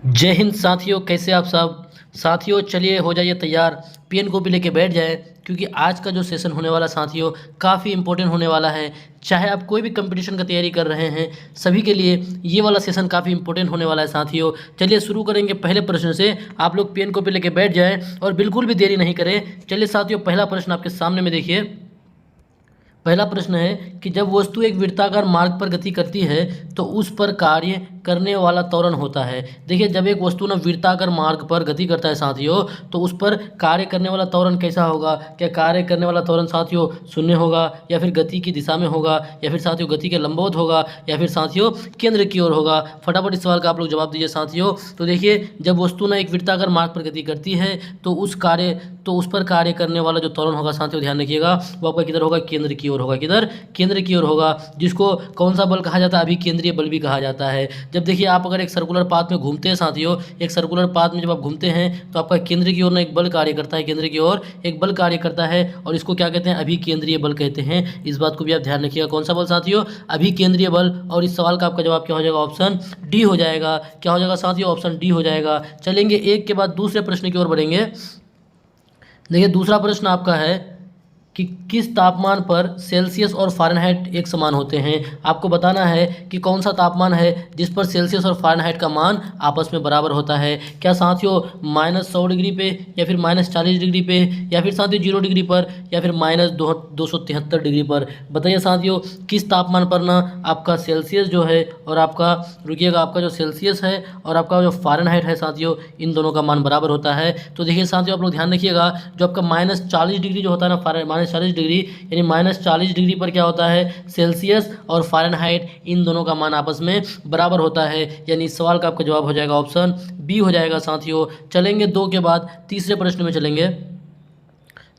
जय हिंद साथियों, कैसे आप सब साथियों। चलिए हो जाइए तैयार, पेन कॉपी लेके बैठ जाए, क्योंकि आज का जो सेशन होने वाला साथियों काफ़ी इंपॉर्टेंट होने वाला है। चाहे आप कोई भी कंपटीशन का तैयारी कर रहे हैं, सभी के लिए ये वाला सेशन काफ़ी इंपॉर्टेंट होने वाला है साथियों। चलिए शुरू करेंगे पहले प्रश्न से। आप लोग पेन कॉपी लेके बैठ जाएं और बिल्कुल भी देरी नहीं करें। चलिए साथियों, पहला प्रश्न आपके सामने में देखिए। पहला प्रश्न है कि जब वस्तु एक वृत्ताकार मार्ग पर गति करती है तो उस पर कार्य करने वाला त्वरण होता है। देखिए, जब एक वस्तु ना वृत्ताकार मार्ग पर गति करता है साथियों, तो उस पर कार्य करने वाला त्वरण कैसा होगा। क्या कार्य करने वाला त्वरण साथियों शून्य होगा, या फिर गति की दिशा में होगा, या फिर साथियों गति के लंबवत होगा, या फिर साथियों केंद्र की ओर होगा। फटाफट इस सवाल का आप लोग जवाब दीजिए साथियों। तो देखिए, जब वस्तु ना एक वृत्ताकार मार्ग पर गति करती है तो उस पर कार्य करने वाला जो त्वरण होगा साथियों, ध्यान रखिएगा, वो आपका किधर होगा, केंद्र की ओर होगा। किधर, केंद्र की ओर होगा, जिसको कौन सा बल कहा जाता है, अभिकेंद्रीय बल भी कहा जाता है। जब देखिए आप अगर एक सर्कुलर पाथ में घूमते हैं साथियों, एक सर्कुलर पाथ में जब आप घूमते हैं तो आपका केंद्र की ओर ना एक बल कार्य करता है, केंद्र की ओर एक बल कार्य करता है, और इसको क्या कहते हैं, अभिकेंद्रीय बल कहते हैं। इस बात को भी आप ध्यान रखिएगा, कौन सा बल साथियों, अभिकेंद्रीय बल। और इस सवाल का आपका जवाब क्या हो जाएगा, ऑप्शन डी हो जाएगा। क्या हो जाएगा साथियों, ऑप्शन डी हो जाएगा। चलेंगे एक के बाद दूसरे प्रश्न की ओर बढ़ेंगे। देखिए, दूसरा प्रश्न आपका है कि किस तापमान पर सेल्सियस और फ़ारेनहाइट एक समान होते हैं। आपको बताना है कि कौन सा तापमान है जिस पर सेल्सियस और फ़ारेनहाइट का मान आपस में बराबर होता है। क्या साथियों -100 डिग्री पे, या फिर -40 डिग्री पे, या फिर साथियों 0 डिग्री पर, या फिर -273 डिग्री पर। बताइए साथियों, किस तापमान पर ना आपका सेल्सियस जो है और आपका, रुकिएगा, आपका जो सेल्सियस है और आपका जो फ़ारेनहाइट है साथियों, इन दोनों का मान बराबर होता है। तो देखिए साथियों, आप लोग ध्यान रखिएगा, जो आपका -40 डिग्री जो होता है ना, -40 डिग्री, यानी -40 डिग्री पर क्या होता है, सेल्सियस और फ़ारेनहाइट इन दोनों का मान आपस में बराबर होता है। यानी इस सवाल का आपका जवाब हो जाएगा ऑप्शन बी हो जाएगा साथियों। चलेंगे दो के बाद तीसरे प्रश्न में चलेंगे।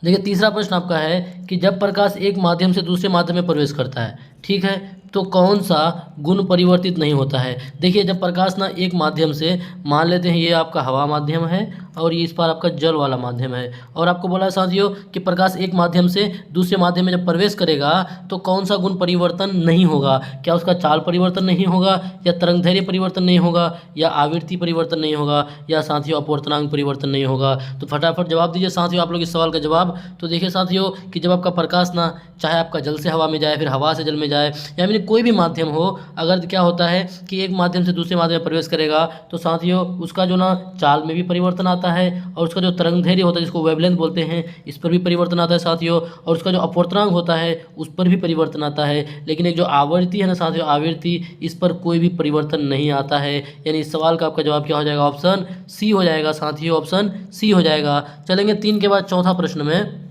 देखिए, तीसरा प्रश्न आपका है कि जब प्रकाश एक माध्यम से दूसरे माध्यम में प्रवेश करता है, ठीक है, तो कौन सा गुण परिवर्तित नहीं होता है। देखिए, जब प्रकाश ना एक माध्यम से, मान लेते हैं ये आपका हवा माध्यम है और ये इस पर आपका जल वाला माध्यम है, और आपको बोला साथियों कि प्रकाश एक माध्यम से दूसरे माध्यम में जब प्रवेश करेगा तो कौन सा गुण परिवर्तन नहीं होगा। क्या उसका चाल परिवर्तन नहीं होगा, या तरंगदैर्घ्य परिवर्तन नहीं होगा, या आवृत्ति परिवर्तन नहीं होगा, या साथियों अपवर्तनांक परिवर्तन नहीं होगा। तो फटाफट जवाब दीजिए साथियों आप लोग इस सवाल का जवाब। तो देखिए साथियों कि जब आपका प्रकाश ना, चाहे आपका जल से हवा में जाए, फिर हवा से जल में जाए, या फिर कोई भी माध्यम हो, अगर क्या होता है कि एक माध्यम से दूसरे माध्यम में प्रवेश करेगा तो साथियों उसका जो ना चाल में भी परिवर्तन आता है, और उसका जो तरंगदैर्घ्य होता है जिसको वेवलेंथ बोलते हैं, इस पर भी परिवर्तन आता है साथियों, और उसका जो अपवर्तनांक होता है उस पर भी परिवर्तन आता है। लेकिन एक जो आवृत्ति है ना साथियों, आवृत्ति, इस पर कोई भी परिवर्तन नहीं आता है। यानी इस सवाल का आपका जवाब क्या हो जाएगा, ऑप्शन सी हो जाएगा साथियों, ऑप्शन सी हो जाएगा। चलेंगे तीन के बाद चौथा प्रश्न में।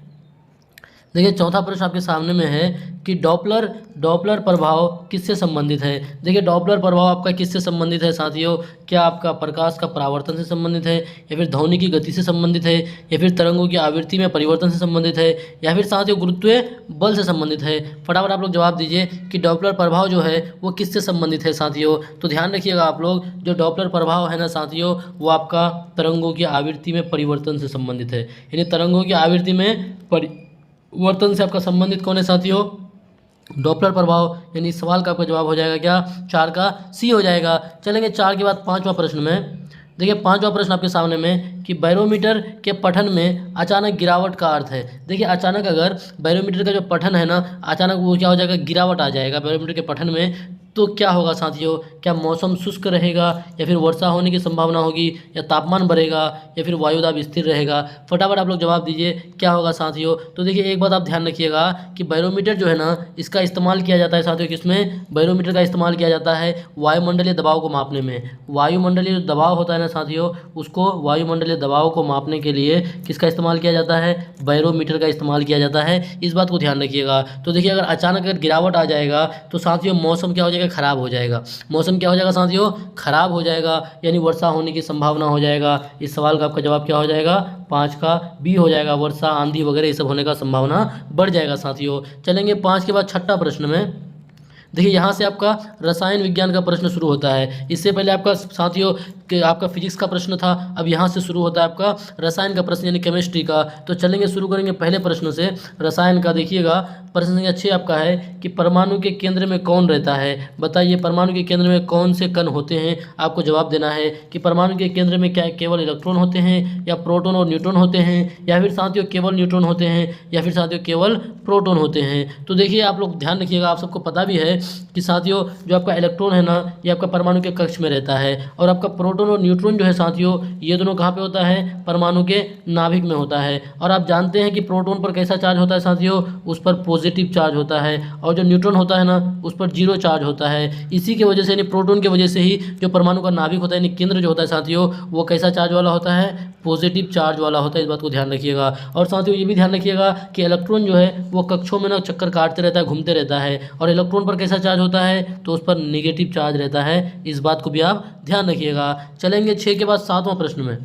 देखिए, चौथा प्रश्न आपके सामने में है कि डॉपलर प्रभाव किससे संबंधित है। देखिए, डॉपलर प्रभाव आपका किससे संबंधित है साथियों। क्या आपका प्रकाश का परावर्तन से संबंधित है, या फिर ध्वनि की गति से संबंधित है, या फिर तरंगों की आवृत्ति में परिवर्तन से संबंधित है, या फिर साथियों गुरुत्वीय बल से संबंधित है। फटाफट आप लोग जवाब दीजिए कि डॉपलर प्रभाव जो है वो किससे संबंधित है साथियों। तो ध्यान रखिएगा आप लोग, जो डॉपलर प्रभाव है ना साथियों, वो आपका तरंगों की आवृत्ति में परिवर्तन से संबंधित है। यानी तरंगों की आवृत्ति में वर्तन से आपका संबंधित कौन है साथियों, डॉपलर प्रभाव। यानी इस सवाल का आपका जवाब हो जाएगा क्या, 4 का सी हो जाएगा। चलेंगे 4 के बाद पांचवा प्रश्न में। देखिए, पांचवा प्रश्न आपके सामने में कि बैरोमीटर के पठन में अचानक गिरावट का अर्थ है। देखिए, अचानक अगर बैरोमीटर का जो पठन है ना, अचानक वो क्या हो जाएगा, गिरावट आ जाएगा बैरोमीटर के पठन में, तो क्या होगा साथियों, क्या मौसम शुष्क रहेगा, या फिर वर्षा होने की संभावना होगी, या तापमान बढ़ेगा, या फिर वायुदाब स्थिर रहेगा। फटाफट आप लोग जवाब दीजिए क्या होगा साथियों। तो देखिए, एक बात आप ध्यान रखिएगा कि बैरोमीटर जो है ना, इसका इस्तेमाल किया जाता है साथियों, किसमें, बैरोमीटर का इस्तेमाल किया जाता है वायुमंडलीय दबाव को मापने में। वायुमंडलीय जो दबाव होता है ना साथियों, उसको वायुमंडलीय दबाव को मापने के लिए किसका इस्तेमाल किया जाता है, बैरोमीटर का इस्तेमाल किया जाता है। इस बात को ध्यान रखिएगा। तो देखिए, अगर अचानक अगर गिरावट आ जाएगा तो साथियों मौसम क्या हो जाएगा, खराब हो जाएगा। मौसम क्या हो जाएगा साथियों, खराब हो जाएगा, यानी वर्षा होने की संभावना हो जाएगा। इस सवाल का आपका जवाब क्या हो जाएगा, 5 का बी हो जाएगा। वर्षा, आंधी वगैरह ये सब होने का संभावना बढ़ जाएगा साथियों। चलेंगे 5 के बाद छठा प्रश्न में। देखिए, यहाँ से आपका रसायन विज्ञान का प्रश्न शुरू होता है। इससे पहले आपका साथियों कि आपका फिजिक्स का प्रश्न था, अब यहाँ से शुरू होता है आपका रसायन का प्रश्न यानी केमिस्ट्री का। तो चलेंगे, शुरू करेंगे पहले प्रश्न से रसायन का। देखिएगा प्रश्न संख्या 6 आपका है कि परमाणु के केंद्र में कौन रहता है। बताइए परमाणु के केंद्र में कौन से कण होते हैं। आपको जवाब देना है कि परमाणु के केंद्र में क्या केवल इलेक्ट्रॉन होते हैं, या प्रोटॉन और न्यूट्रॉन होते हैं, या फिर साथियों केवल न्यूट्रॉन होते हैं, या फिर साथियों केवल प्रोटॉन होते हैं। तो देखिए आप लोग ध्यान रखिएगा, आप सबको पता भी है कि साथियों जो आपका इलेक्ट्रॉन है ना, ये आपका परमाणु के कक्ष में रहता है, और आपका प्रोटॉन और न्यूट्रॉन जो है साथियों, ये दोनों कहाँ पे होता है, परमाणु के नाभिक में होता है। और आप जानते हैं कि प्रोटॉन पर कैसा चार्ज होता है साथियों, उस पर पॉजिटिव चार्ज होता है, और जो न्यूट्रॉन होता है ना, उस पर जीरो चार्ज होता है। इसी की वजह से यानी प्रोटॉन की वजह से ही जो परमाणु का नाभिक होता है यानी केंद्र जो होता है साथियों, वो कैसा चार्ज वाला होता है, पॉजिटिव चार्ज वाला होता है। इस बात को ध्यान रखिएगा। और साथियों ये भी ध्यान रखिएगा कि इलेक्ट्रॉन जो है वो कक्षों में ना चक्कर काटते रहता है, घूमते रहता है, और इलेक्ट्रॉन पर कैसा चार्ज होता है, तो उस पर नेगेटिव चार्ज रहता है। इस बात को भी आप ध्यान रखिएगा। चलेंगे 6 के बाद 7वां प्रश्न में।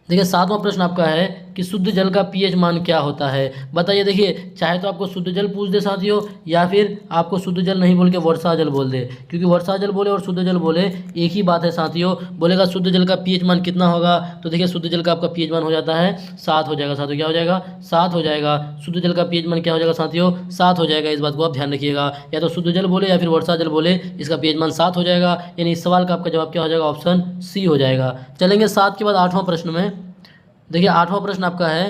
देखिए 7वां प्रश्न आपका है कि शुद्ध जल का पीएच मान क्या होता है। बताइए, देखिए चाहे तो आपको शुद्ध जल पूछ दे साथियों, या फिर आपको शुद्ध जल नहीं बोल के वर्षा जल बोल दे, क्योंकि वर्षा जल बोले और शुद्ध जल बोले एक ही बात है साथियों। बोलेगा शुद्ध जल का पीएच मान कितना होगा, तो देखिए शुद्ध जल का आपका पीएच मान हो जाता है 7 हो जाएगा साथियों। क्या हो जाएगा, 7 हो जाएगा। शुद्ध जल का पीएच मान क्या हो जाएगा साथियों, 7 हो जाएगा। इस बात को आप ध्यान रखिएगा, या तो शुद्ध जल बोले या फिर वर्षा जल बोले, इसका पीएच मान 7 हो जाएगा। यानी इस सवाल का आपका जवाब क्या हो जाएगा, ऑप्शन सी हो जाएगा। चलेंगे 7 के बाद 8वां प्रश्न में। देखिए 8वां प्रश्न आपका है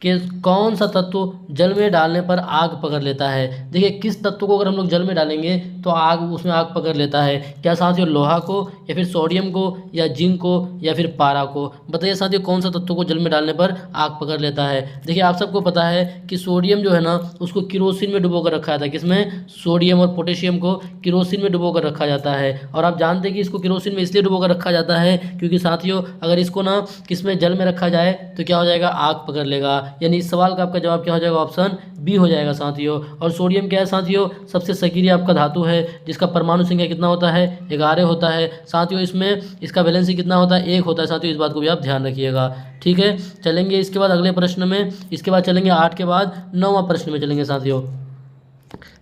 कि कौन सा तत्व जल में डालने पर आग पकड़ लेता है। देखिए किस तत्व को अगर हम लोग जल में डालेंगे तो आग, उसमें आग पकड़ लेता है। क्या साथियों, लोहा को, या फिर सोडियम को, या जिंक को, या फिर पारा को। बताइए साथियों कौन सा तत्व को जल में डालने पर आग पकड़ लेता है। देखिए आप सबको पता है कि सोडियम जो है ना, उसको किरोसिन में डुबो कर रखा जाता है। किसमें, सोडियम और पोटेशियम को किरोसिन में डुबो कर रखा जाता है। और आप जानते हैं कि इसको किरोसिन में इसलिए डुबो कर रखा जाता है क्योंकि साथियों अगर इसको ना किसमें, जल में रखा जाए तो क्या हो जाएगा, आग पकड़ लेगा। यानी इस सवाल का आपका जवाब क्या हो जाएगा, ऑप्शन बी हो जाएगा साथियों। और सोडियम क्या है साथियों, सबसे सक्रिय आपका धातु है, जिसका परमाणु संख्या कितना होता है, 11 होता है साथियों। इसमें इसका वैलेंसी कितना होता है, 1 होता है साथियों। इस बात को भी आप ध्यान रखिएगा, ठीक है। चलेंगे इसके बाद अगले प्रश्न में। इसके बाद चलेंगे 8 के बाद 9वां प्रश्न में चलेंगे साथियों।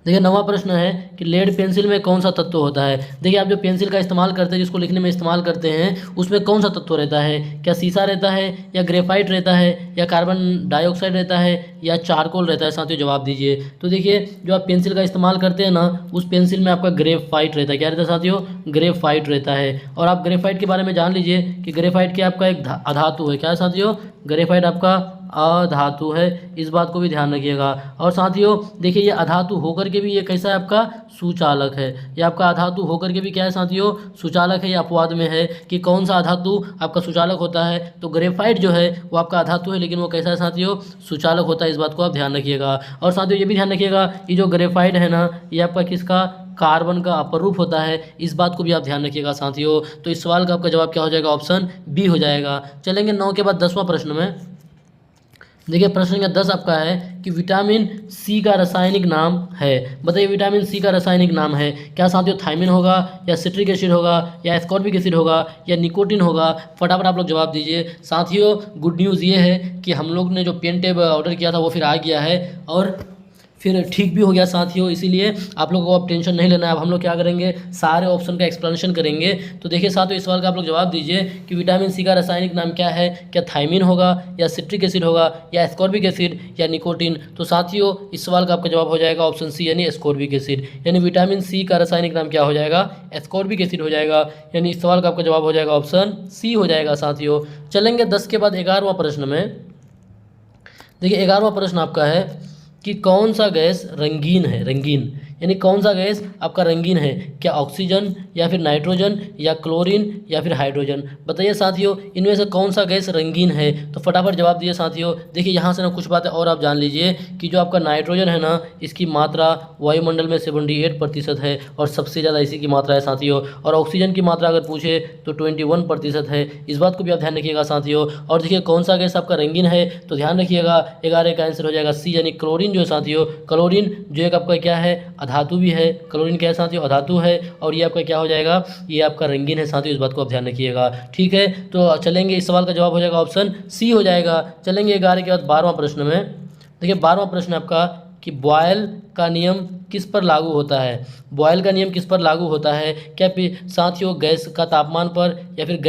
देखिए 9वां प्रश्न है कि लेड पेंसिल में कौन सा तत्व होता है। देखिए आप जो पेंसिल का इस्तेमाल करते हैं, जिसको लिखने में इस्तेमाल करते हैं, उसमें कौन सा तत्व रहता है। क्या सीसा रहता है, या ग्रेफाइट रहता है, या कार्बन डाइऑक्साइड रहता है, या चारकोल रहता है साथियों, जवाब दीजिए। तो देखिए जो आप पेंसिल का इस्तेमाल करते हैं ना, उस पेंसिल में आपका ग्रेफाइट रहता है। क्या रहता है साथियों, ग्रेफाइट रहता है। और आप ग्रेफाइट के बारे में जान लीजिए कि ग्रेफाइट क्या आपका एक अधातु है। क्या है साथियों, ग्रेफाइट आपका अधातु है। इस बात को भी ध्यान रखिएगा। और साथियों देखिए ये अधातु होकर के भी ये कैसा है, आपका सुचालक है। ये आपका अधातु होकर के भी क्या है साथियों, सुचालक है। ये अपवाद में है कि कौन सा अधातु आपका सुचालक होता है। तो ग्रेफाइट जो है वो आपका अधातु है, लेकिन वो कैसा है साथियों, सुचालक होता है। इस बात को आप ध्यान रखिएगा। और साथियों ये भी ध्यान रखिएगा, ये जो ग्रेफाइट है ना, ये आपका किसका, कार्बन का अपरूप होता है। इस बात को भी आप ध्यान रखिएगा साथियों। तो इस सवाल का आपका जवाब क्या हो जाएगा, ऑप्शन बी हो जाएगा। चलेंगे 9 के बाद 10वां प्रश्न में। देखिए प्रश्न संख्या 10 आपका है कि विटामिन सी का रासायनिक नाम है। बताइए विटामिन सी का रासायनिक नाम है। क्या साथियों थायमिन होगा, या सिट्रिक एसिड होगा, या एस्कॉर्बिक एसिड होगा, या निकोटिन होगा। फटाफट आप लोग जवाब दीजिए साथियों। गुड न्यूज़ ये है कि हम लोग ने जो पेन टेब ऑर्डर किया था वो फिर आ गया है, और फिर ठीक भी हो गया साथियों। इसीलिए आप लोगों को अब टेंशन नहीं लेना है। अब हम लोग क्या करेंगे, सारे ऑप्शन का एक्सप्लेनेशन करेंगे। तो देखिए साथियों इस सवाल का आप लोग जवाब दीजिए कि विटामिन सी का रासायनिक नाम क्या है। क्या थायमिन होगा, या सिट्रिक एसिड होगा, या एस्कॉर्बिक एसिड, या निकोटिन। तो साथियों इस सवाल का आपका जवाब हो जाएगा ऑप्शन सी, यानी एस्कॉर्बिक एसिड। यानी विटामिन सी का रासायनिक नाम क्या हो जाएगा, एस्कॉर्बिक एसिड हो जाएगा। यानी इस सवाल का आपका जवाब हो जाएगा ऑप्शन सी हो जाएगा साथियों। चलेंगे 10 के बाद 11वां प्रश्न में। देखिए 11वां प्रश्न आपका है कि कौन सा गैस रंगीन है। रंगीन यानी कौन सा गैस आपका रंगीन है। क्या ऑक्सीजन, या फिर नाइट्रोजन, या क्लोरीन, या फिर हाइड्रोजन। बताइए साथियों इनमें से कौन सा गैस रंगीन है। तो फटाफट जवाब दीजिए साथियों। देखिए यहाँ से ना कुछ बातें और आप जान लीजिए कि जो आपका नाइट्रोजन है ना, इसकी मात्रा वायुमंडल में 78% है, और सबसे ज़्यादा इसी की मात्रा है साथियों। और ऑक्सीजन की मात्रा अगर पूछे तो 21% है। इस बात को भी आप ध्यान रखिएगा साथियों। और देखिए कौन सा गैस आपका रंगीन है, तो ध्यान रखिएगा 11 का आंसर हो जाएगा सी, यानी क्लोरीन जो है साथियों। क्लोरीन जो एक आपका क्या है, अधातु भी है। क्लोरीन क्या है साथियों, अधातु है। और ये आपका क्या हो जाएगा, ये आपका रंगीन है साथियों। इस बात को आप ध्यान रखिएगा, ठीक है। तो चलेंगे इस सवाल का जवाब हो जाएगा ऑप्शन सी हो जाएगा। चलेंगे 11 के बाद 12वां प्रश्न में। देखिए 12वां प्रश्न आपका कि बॉयल का नियम किस पर लागू होता है। बॉयल का नियम किस पर लागू होता है? क्या साथियों गैस का तापमान पर, या फिर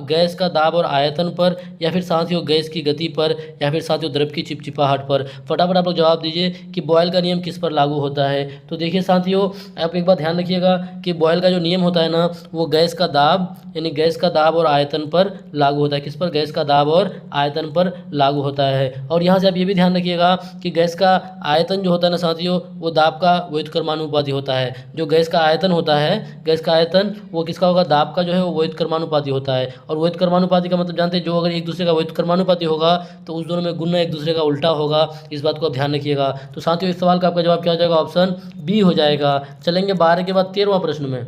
गैस का दाब और आयतन पर, या फिर साथियों गैस की गति पर, या फिर साथियों द्रव की चिपचिपाहट पर। फटाफट आप लोग जवाब दीजिए कि बॉयल का नियम किस पर लागू होता है। तो देखिए साथियों, आप एक बात ध्यान रखिएगा कि बॉयल का जो नियम होता है ना, वो गैस का दाब यानी गैस का दाब और आयतन पर लागू होता है। किस पर? गैस का दाब और आयतन पर लागू होता है। और यहाँ से आप ये भी ध्यान रखिएगा कि गैस का आयतन जो होता है ना साथियों, वो दाब का व्युत्क्रमानुपाती होता है। जो गैस का आयतन होता है, गैस का आयतन वो किसका होगा? दाब का जो है वो व्युत्क्रमानुपाती होता है। और व्युत्क्रमानुपाती का मतलब जानते हैं, जो अगर एक दूसरे का व्युत्क्रमानुपाती होगा तो उस दोनों में गुना एक दूसरे का उल्टा होगा। इस बात को आप ध्यान रखिएगा। तो साथियों इस सवाल का आपका जवाब क्या हो जाएगा? ऑप्शन बी हो जाएगा। चलेंगे 12 के बाद 13वां प्रश्न में।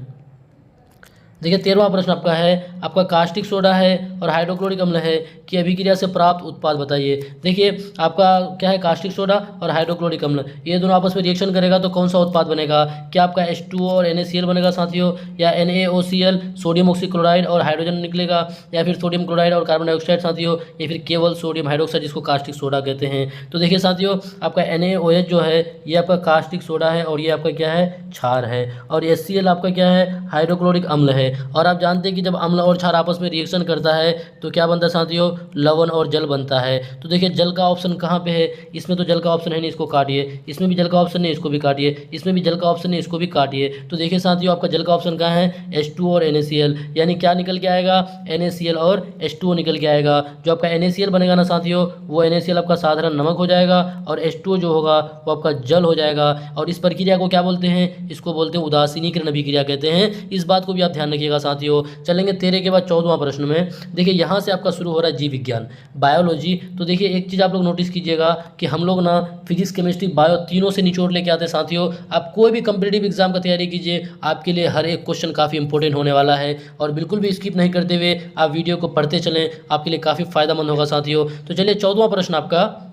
देखिए 13वां प्रश्न आपका है, आपका कास्टिक सोडा है और हाइड्रोक्लोरिक अम्ल है कि अभिक्रिया से प्राप्त उत्पाद बताइए। देखिए आपका क्या है? कास्टिक सोडा और हाइड्रोक्लोरिक अम्ल, ये दोनों आपस में रिएक्शन करेगा तो कौन सा उत्पाद बनेगा? क्या आपका H2O और NaCl बनेगा साथियों, या NaOCl सोडियम ऑक्सीक्लोराइड और हाइड्रोजन निकलेगा, या फिर सोडियम क्लोराइड और कार्बन डाइऑक्साइड साथियों, या फिर केवल सोडियम हाइड्रोक्साइड जिसको कास्टिक सोडा कहते हैं। तो देखिए साथियों, आपका NaOH जो है ये आपका कास्टिक सोडा है और ये आपका क्या है? क्षार है। और HCl आपका क्या है? हाइड्रोक्लोरिक अम्ल है। और आप जानते हैं कि जब अम्ल और क्षार आपस में रिएक्शन करता है तो क्या बनता है साथियों? लवण और जल बनता है। तो देखिए जल का ऑप्शन कहाँ पे है? इसमें तो जल का ऑप्शन है नहीं, इसको काटिए। इसमें भी जल का ऑप्शन नहीं, इसको भी काटिए। इसमें भी जल का ऑप्शन नहीं, इसको भी काटिए। तो देखिए साथियों, आपका जल का ऑप्शन कहाँ है? H2O और NaCl, यानी क्या निकल के आएगा? NaCl और H2O निकल के आएगा। जो आपका NaCl बनेगा ना साथियों, वो NaCl आपका साधारण नमक हो जाएगा और H2O जो होगा वो आपका जल हो जाएगा। और इस प्रक्रिया को क्या बोलते हैं? इसको बोलते हैं उदासीनीकरण अभिक्रिया कहते हैं। इस बात को भी आप ध्यान रखिएगा साथियों। चलेंगे 13 के बाद 14वां प्रश्न में। देखिए यहाँ से आपका शुरू हो रहा है जीव विज्ञान, बायोलॉजी। तो देखिए एक चीज़ आप लोग नोटिस कीजिएगा कि हम लोग ना फिजिक्स केमिस्ट्री बायो तीनों से निचोड़ लेके आते हैं साथियों। आप कोई भी कंपिटेटिव एग्जाम का तैयारी कीजिए, आपके लिए हर एक क्वेश्चन काफ़ी इंपॉर्टेंट होने वाला है। और बिल्कुल भी स्किप नहीं करते हुए आप वीडियो को पढ़ते चलें, आपके लिए काफ़ी फायदेमंद होगा साथियों। तो चलिए 14वां प्रश्न आपका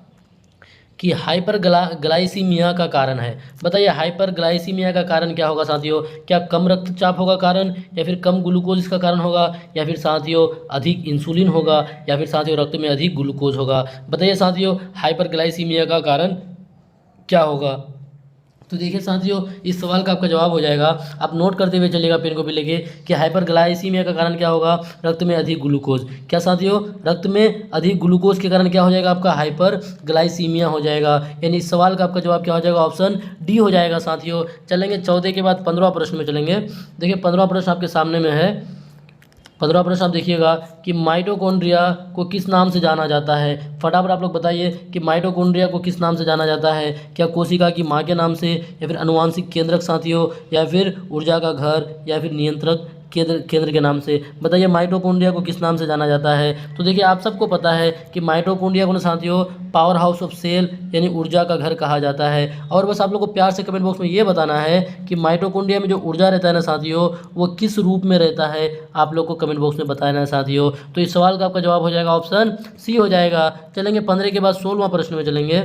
कि हाइपरग्लाइसीमिया का कारण है। बताइए हाइपरग्लाइसीमिया का कारण क्या होगा साथियों? क्या कम रक्तचाप होगा कारण, या फिर कम ग्लूकोज इसका कारण होगा, या फिर साथियों अधिक इंसुलिन होगा, या फिर साथियों रक्त में अधिक ग्लूकोज होगा? बताइए साथियों हाइपरग्लाइसीमिया का कारण क्या होगा? तो देखिए साथियों, इस सवाल का आपका जवाब हो जाएगा, आप नोट करते हुए चलिएगा पेन को भी लेके, कि हाइपरग्लाइसीमिया का कारण क्या होगा? रक्त में अधिक ग्लूकोज। क्या साथियों? रक्त में अधिक ग्लूकोज के कारण क्या हो जाएगा? आपका हाइपरग्लाइसीमिया हो जाएगा। यानी इस सवाल का आपका जवाब क्या हो जाएगा? ऑप्शन डी हो जाएगा साथियों। चलेंगे 14 के बाद 15वां प्रश्न में चलेंगे। देखिए 15वां प्रश्न आपके सामने में है। 15वां प्रश्न आप देखिएगा कि माइटोकॉन्ड्रिया को किस नाम से जाना जाता है। फटाफट आप लोग बताइए कि माइटोकॉन्ड्रिया को किस नाम से जाना जाता है। क्या कोशिका की माँ के नाम से, या फिर अनुवांशिक केंद्रक साथियों, या फिर ऊर्जा का घर, या फिर नियंत्रक केंद्र के नाम से? बताइए माइटोकॉन्ड्रिया को किस नाम से जाना जाता है। तो देखिए आप सबको पता है कि माइटोकॉन्ड्रिया को ना साथियों पावर हाउस ऑफ सेल यानी ऊर्जा का घर कहा जाता है। और बस आप लोग को प्यार से कमेंट बॉक्स में ये बताना है कि माइटोकॉन्ड्रिया में जो ऊर्जा रहता है ना साथियों, वो किस रूप में रहता है, आप लोग को कमेंट बॉक्स में बताना है साथियों। तो इस सवाल का आपका जवाब हो जाएगा ऑप्शन सी हो जाएगा। चलेंगे 15 के बाद 16वां प्रश्न में चलेंगे।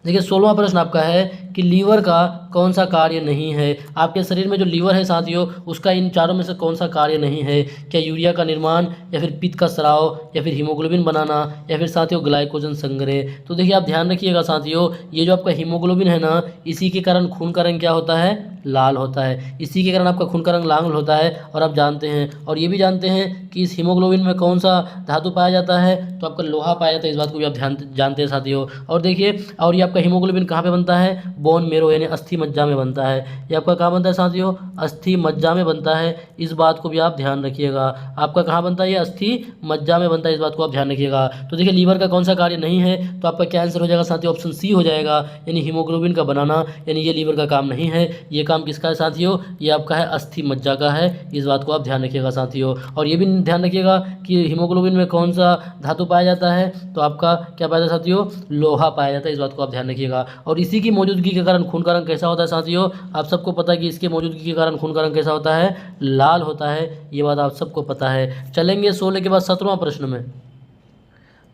देखिए 16वां प्रश्न आपका है कि लीवर का कौन सा कार्य नहीं है। आपके शरीर में जो लीवर है साथियों, उसका इन चारों में से कौन सा कार्य नहीं है? क्या यूरिया का निर्माण, या फिर पित्त का स्राव, या फिर हीमोग्लोबिन बनाना, या फिर साथियों ग्लाइकोजन संग्रह? तो देखिए आप ध्यान रखिएगा साथियों, ये जो आपका हीमोग्लोबिन है ना, इसी के कारण खून का रंग क्या होता है? लाल होता है। इसी के कारण आपका खून का रंग लाल होता है। और आप जानते हैं, और ये भी जानते हैं कि इस हीमोग्लोबिन में कौन सा धातु पाया जाता है? तो आपका लोहा पाया जाता है। इस बात को भी आप जानते हैं साथियों। और देखिए, और ये आपका हीमोग्लोबिन कहाँ पे बनता है? बोन मेरो यानी अस्थि मज्जा में बनता है। ये आपका कहाँ बनता है साथियों? अस्थि मज्जा में बनता है। इस बात को भी आप ध्यान रखिएगा। आपका कहाँ बनता है? ये अस्थि मज्जा में बनता है। इस बात को आप ध्यान रखिएगा। तो देखिए लीवर का कौन सा कार्य नहीं है, तो आपका क्या आंसर हो जाएगा साथियों? ऑप्शन सी हो जाएगा, यानी हीमोग्लोबिन का बनाना, यानी ये लीवर का काम नहीं है। ये काम किसका है साथियों? ये आपका है अस्थि मज्जा का है। इस बात को आप ध्यान रखिएगा साथियों। और ये भी ध्यान रखिएगा कि हीमोग्लोबिन में कौन सा धातु पाया जाता है, तो आपका क्या पाया जाता है साथियों? लोहा पाया जाता है। इस बात को आप ध्यान रखिएगा। और इसी की मौजूदगी के कारण खून का रंग कैसा होता है साथियों? आप सबको पता है कि इसके मौजूदगी के कारण खून का रंग कैसा होता है? लाल होता है। ये बात आप सबको पता है। चलेंगे 16 के बाद 17वां प्रश्न में।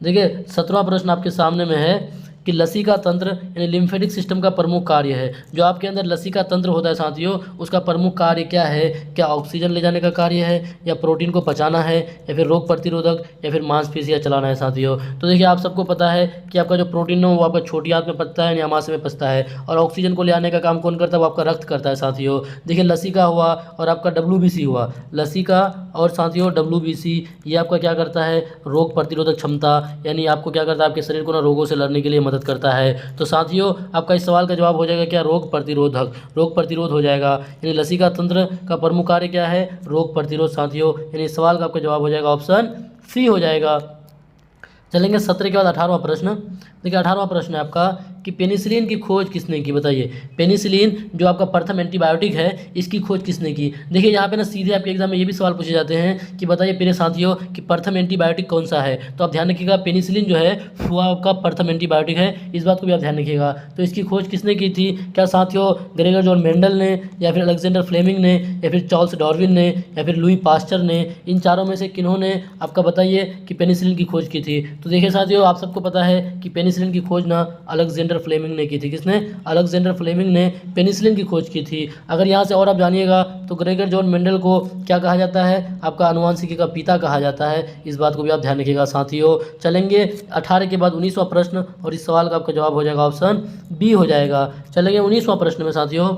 देखिए 17वां प्रश्न आपके सामने में है कि लसिका तंत्र यानी लिम्फेटिक सिस्टम का प्रमुख कार्य है। जो आपके अंदर लसिका तंत्र होता है साथियों, उसका प्रमुख कार्य क्या है? क्या ऑक्सीजन ले जाने का कार्य है, या प्रोटीन को पचाना है, या फिर रोग प्रतिरोधक, या फिर मांसपेशियां चलाना है साथियों। तो देखिए आप सबको पता है कि आपका जो प्रोटीन है वो आपका छोटी आंत में पचता है यानी अमाशय में पचता है, और ऑक्सीजन को ले आने का काम कौन करता है? वो आपका रक्त करता है साथियों। देखिए लसिका हुआ और आपका WBC हुआ, लसिका और साथियों WBC ये आपका क्या करता है? रोग प्रतिरोधक क्षमता, यानी आपको क्या करता है? आपके शरीर को ना रोगों से लड़ने के लिए मदद करता है। तो साथियों आपका इस सवाल का जवाब हो जाएगा क्या? रोग प्रतिरोधक, रोग प्रतिरोध हो जाएगा। यानी लसिका तंत्र का प्रमुख कार्य क्या है? रोग प्रतिरोध साथियों। यानी इस सवाल का आपका जवाब हो जाएगा ऑप्शन सी हो जाएगा। चलेंगे 17 के बाद 18वां प्रश्न। देखिए 18वां प्रश्न है आपका कि पेनिसिलिन की खोज किसने की? बताइए, पेनिसिलिन जो आपका प्रथम एंटीबायोटिक है, इसकी खोज किसने की? देखिए यहाँ पे ना सीधे आपके एग्जाम में ये भी सवाल पूछे जाते हैं कि बताइए प्रिय साथियों कि प्रथम एंटीबायोटिक कौन सा है। तो आप ध्यान रखिएगा पेनिसिलिन जो है वो आपका प्रथम एंटीबायोटिक है, इस बात को भी आप ध्यान रखिएगा। तो इसकी खोज किसने की थी? क्या साथियों ग्रेगर जॉन मेंडल ने, या फिर अलेक्जेंडर फ्लेमिंग ने, या फिर चार्ल्स डार्विन ने, या फिर लुई पास्चर ने? इन चारों में से किन्होंने आपका बताइए कि पेनिसिलिन की खोज की थी? तो देखिए साथियों आप सबको पता है कि पेनिसिलिन की खोज ना अलेक्जेंडर फ्लेमिंग ने की थी। किसने? अलेक्जेंडर फ्लेमिंग ने पेनिसिलिन की खोज की थी। अगर यहाँ से और आप जानिएगा तो ग्रेगर जॉन मेंडल को क्या कहा जाता है? आपका आनुवांशिकी का पिता कहा जाता है, इस बात को भी आप ध्यान रखिएगा साथियों। चलेंगे 18 के बाद 19वां प्रश्न, और इस सवाल का आपका जवाब हो जाएगा ऑप्शन बी हो जाएगा। चलेंगे 19वां प्रश्न में साथियों।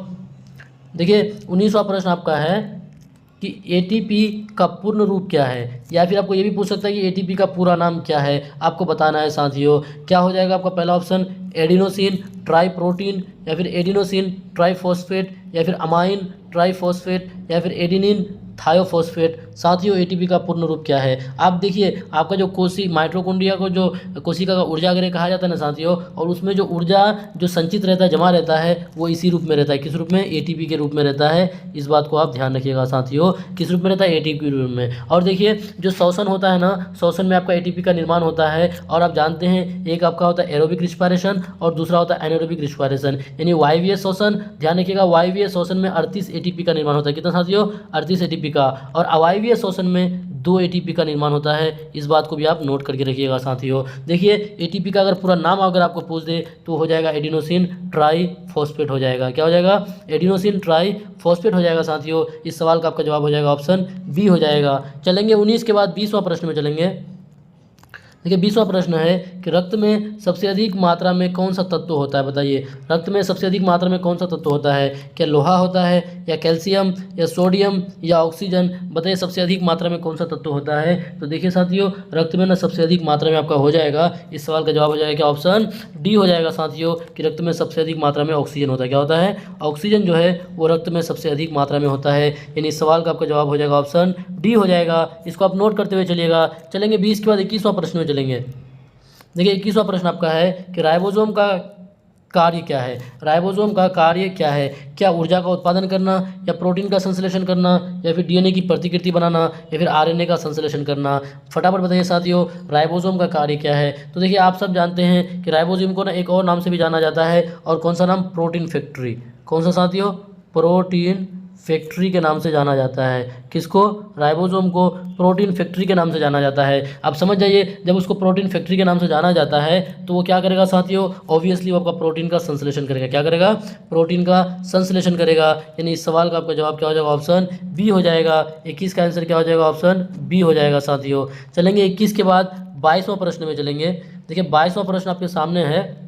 देखिए 19वां प्रश्न आपका है कि ATP का पूर्ण रूप क्या है, या फिर आपको ये भी पूछ सकता है कि ATP का पूरा नाम क्या है, आपको बताना है साथियों। क्या हो जाएगा आपका पहला ऑप्शन? एडिनोसिन ट्राइप्रोटीन, या फिर एडिनोसिन ट्राइफॉस्फेट, या फिर अमाइन ट्राइफॉस्फेट, या फिर एडिनिन थायोफॉस्फेट। साथियों ATP का पूर्ण रूप क्या है? आप देखिए आपका जो माइटोकॉन्ड्रिया को जो कोशिका का ऊर्जा गृह कहा जाता है ना साथियों, और उसमें जो ऊर्जा जो संचित रहता है, जमा रहता है, वो इसी रूप में रहता है। किस रूप में? ATP के रूप में रहता है, इस बात को आप ध्यान रखिएगा साथियों। किस रूप में रहता है? ATP के रूप में। और देखिए जो श्वसन होता है ना, श्वसन में आपका ATP का निर्माण होता है, और आप जानते हैं एक आपका होता है एरोबिक रिस्पायरेशन और दूसरा होता है एनारोबिक रिस्पायरेशन, यानी वायवीय श्वसन। ध्यान रखिएगा वायवीय श्वसन में 38 ATP का निर्माण होता है। कितना साथियों? 38 ATP का। और अवायवीय श्वसन में 2 ATP का निर्माण होता है, इस बात को भी आप नोट करके रखिएगा साथियों। देखिए ATP का अगर पूरा नाम अगर आपको पूछ दे तो हो जाएगा एडिनोसिन ट्राइफॉस्फेट हो जाएगा। क्या हो जाएगा? एडिनोसिन ट्राइफॉस्फेट हो जाएगा साथियों। इस सवाल का आपका जवाब हो जाएगा ऑप्शन बी हो जाएगा। चलेंगे 19 के बाद 20वां प्रश्न में चलेंगे। देखिए 20वां प्रश्न है कि रक्त में सबसे अधिक मात्रा में कौन सा तत्व होता है? बताइए रक्त में सबसे अधिक मात्रा में कौन सा तत्व होता है? क्या लोहा होता है, या कैल्शियम, या सोडियम, या ऑक्सीजन? बताइए सबसे अधिक मात्रा में कौन सा तत्व होता है? तो देखिए साथियों रक्त में ना सबसे अधिक मात्रा में आपका हो जाएगा, इस सवाल का जवाब हो जाएगा ऑप्शन डी हो जाएगा साथियों, कि रक्त में सबसे अधिक मात्रा में ऑक्सीजन होता है। क्या होता है? ऑक्सीजन जो है वो रक्त में सबसे अधिक मात्रा में होता है, यानी इस सवाल का आपका जवाब हो जाएगा ऑप्शन डी हो जाएगा। इसको आप नोट करते हुए चलिएगा। चलेंगे 20 के बाद 21वां प्रश्न में चलेंगे। देखिए 21वां प्रश्न आपका है कि राइबोसोम का कार्य क्या है? राइबोसोम का कार्य क्या है? क्या ऊर्जा का उत्पादन करना, या प्रोटीन का संश्लेषण करना, या फिर DNA की प्रतिकृति बनाना, या फिर RNA का संश्लेषण करना? फटाफट बताइए साथियों राइबोसोम का कार्य क्या है। तो देखिए आप सब जानते हैं कि राइबोसोम को ना एक और नाम से भी जाना जाता है, और कौन सा नाम? Protein factory. कौन सा साथियों? प्रोटीन फैक्ट्री के नाम से जाना जाता है। किसको? राइबोसोम को प्रोटीन फैक्ट्री के नाम से जाना जाता है। आप समझ जाइए जब उसको प्रोटीन फैक्ट्री के नाम से जाना जाता है तो वो क्या करेगा साथियों? ऑब्वियसली वो आपका प्रोटीन का संश्लेषण करेगा। क्या करेगा? प्रोटीन का संश्लेषण करेगा, यानी इस सवाल का आपका जवाब क्या हो जाएगा? ऑप्शन बी हो जाएगा। 21 का आंसर क्या हो जाएगा? ऑप्शन बी हो जाएगा साथियों। चलेंगे 21 के बाद 22वां प्रश्न में चलेंगे। देखिए 22वां प्रश्न आपके सामने है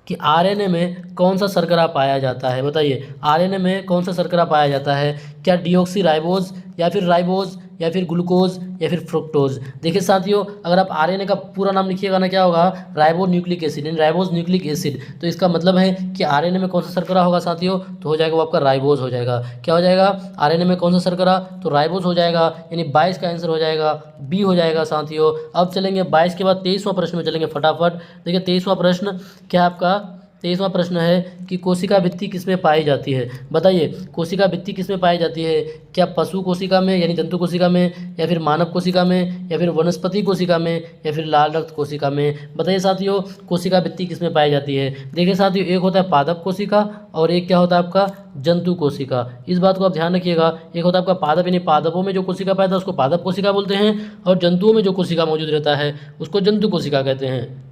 कि RNA में कौन सा शर्करा पाया जाता है? बताइए RNA में कौन सा शर्करा पाया जाता है? क्या डीऑक्सी राइबोज, या फिर राइबोज, या फिर ग्लूकोज, या फिर फ्रुक्टोज? देखिए साथियों अगर आप RNA का पूरा नाम लिखिएगा ना क्या होगा? राइबो न्यूक्लिक एसिड, यानी राइबोज न्यूक्लिक एसिड। तो इसका मतलब है कि RNA में कौन सा शर्करा होगा साथियों? तो हो जाएगा वो आपका राइबोज हो जाएगा। क्या हो जाएगा? RNA में कौन सा शर्करा? तो राइबोज हो जाएगा, यानी 22 का आंसर हो जाएगा बी हो जाएगा साथियों। अब चलेंगे 22 के बाद 23वां प्रश्न में चलेंगे फटाफट। देखिए 23वां प्रश्न क्या आपका? 23वां प्रश्न है कि कोशिका भित्ति किसमें पाई जाती है? बताइए कोशिका भित्ति किसमें पाई जाती है? क्या पशु कोशिका में यानी जंतु कोशिका में, या फिर मानव कोशिका में, या फिर वनस्पति कोशिका में, या फिर लाल रक्त कोशिका में? बताइए साथियों कोशिका भित्ति किसमें पाई जाती है? देखिए साथियों एक होता है पादप कोशिका, और एक क्या होता है आपका? जंतु कोशिका। इस बात को आप ध्यान रखिएगा। एक होता है आपका पादप, यानी पादपों में जो कोशिका पैदा है उसको पादप कोशिका बोलते हैं, और जंतुओं में जो कोशिका मौजूद रहता है उसको जंतु कोशिका कहते हैं।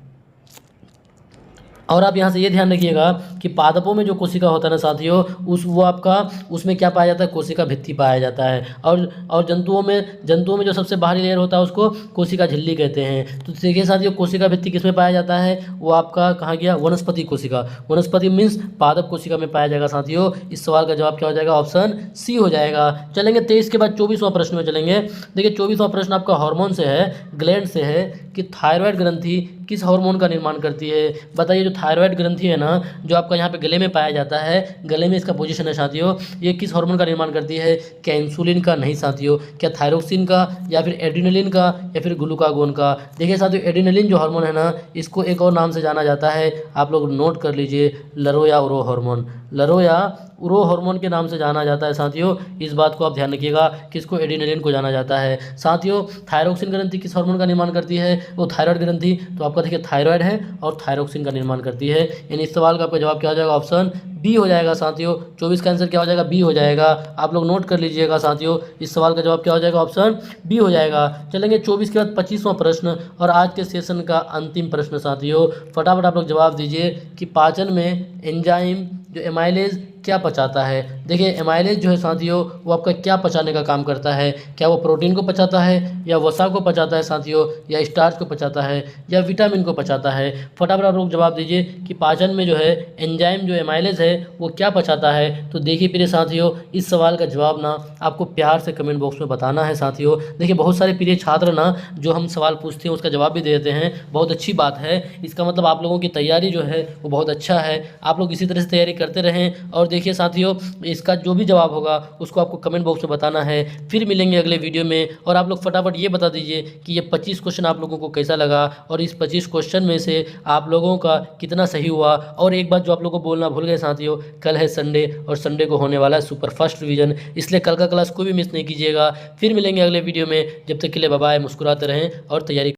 और आप यहाँ से ये ध्यान रखिएगा कि पादपों में जो कोशिका होता है ना साथियों, वो आपका उसमें क्या पाया जाता है, कोशिका भित्ति पाया जाता है। और जंतुओं में जो सबसे बाहरी लेयर होता है उसको कोशिका झिल्ली कहते हैं। तो देखिए साथियों, कोशिका भित्ति किस में पाया जाता है, वो आपका कहाँ गया, वनस्पति कोशिका। वनस्पति मीन्स पादप कोशिका में पाया जाएगा साथियों। इस सवाल का जवाब क्या हो जाएगा, ऑप्शन सी हो जाएगा। चलेंगे 23 के बाद 24वां प्रश्न में चलेंगे। देखिए 24वां प्रश्न आपका हार्मोन से है, ग्लैंड से है कि थायराइड ग्रंथि किस हार्मोन का निर्माण करती है। बताइए, जो थायराइड ग्रंथि है ना, जो आपका यहाँ पे गले में पाया जाता है, गले में इसका पोजीशन है साथियों, ये किस हार्मोन का निर्माण करती है। क्या इंसुलिन का, नहीं साथियों। क्या थायरोक्सिन का, या फिर एड्रिनलिन का, या फिर ग्लूकागोन का। देखिए साथियों, एड्रिनलिन जो हार्मोन है ना, इसको एक और नाम से जाना जाता है, आप लोग नोट कर लीजिए, लरो या उरो हार्मोन। लरो या उरो हार्मोन के नाम से जाना जाता है साथियों। इस बात को आप ध्यान रखिएगा, किसको, एड्रिनलिन को जाना जाता है। साथियों, थायरोक्सिन ग्रंथि किस हार्मोन का निर्माण करती है, वो थायराइड ग्रंथि। तो आपका देखिए थायराइड है और थायरोक्सिन का निर्माण करती है। यानी इस सवाल का आपका जवाब क्या हो जाएगा, ऑप्शन बी हो जाएगा साथियों। 24 का आंसर क्या हो जाएगा, बी हो जाएगा। आप लोग नोट कर लीजिएगा साथियों, इस सवाल का जवाब क्या हो जाएगा, ऑप्शन बी हो जाएगा। चलेंगे 24 के बाद 25वां प्रश्न और आज के सेशन का अंतिम प्रश्न साथियों। फटाफट आप लोग जवाब दीजिए कि पाचन में एंजाइम जो एमाइलेज क्या पचाता है। देखिए एमाइलेज जो है साथियों, वो आपका क्या पचाने का काम करता है। क्या वो प्रोटीन को पचाता है, या वसा को पचाता है साथियों, या स्टार्च को पचाता है, या विटामिन को पचाता है। फटाफट आप लोग जवाब दीजिए कि पाचन में जो है एंजाइम जो एमाइलेज है वो क्या पचाता है। तो देखिए प्रिय साथियों, इस सवाल का जवाब ना आपको प्यार से कमेंट बॉक्स में बताना है साथियों। देखिए बहुत सारे प्रिय छात्र ना जो हम सवाल पूछते हैं उसका जवाब भी दे देते हैं, बहुत अच्छी बात है। इसका मतलब आप लोगों की तैयारी जो है वो बहुत अच्छा है। आप लोग इसी तरह से तैयारी करते रहें। और देखिए साथियों, इसका जो भी जवाब होगा उसको आपको कमेंट बॉक्स में बताना है। फिर मिलेंगे अगले वीडियो में। और आप लोग फटाफट ये बता दीजिए कि ये 25 क्वेश्चन आप लोगों को कैसा लगा, और इस 25 क्वेश्चन में से आप लोगों का कितना सही हुआ। और एक बात जो आप लोगों को बोलना भूल गए साथियों, कल है संडे और संडे को होने वाला है सुपर फास्ट रिवीजन, इसलिए कल का क्लास कोई भी मिस नहीं कीजिएगा। फिर मिलेंगे अगले वीडियो में, जब तक के लिए बाय बाय, मुस्कुराते रहें और तैयारी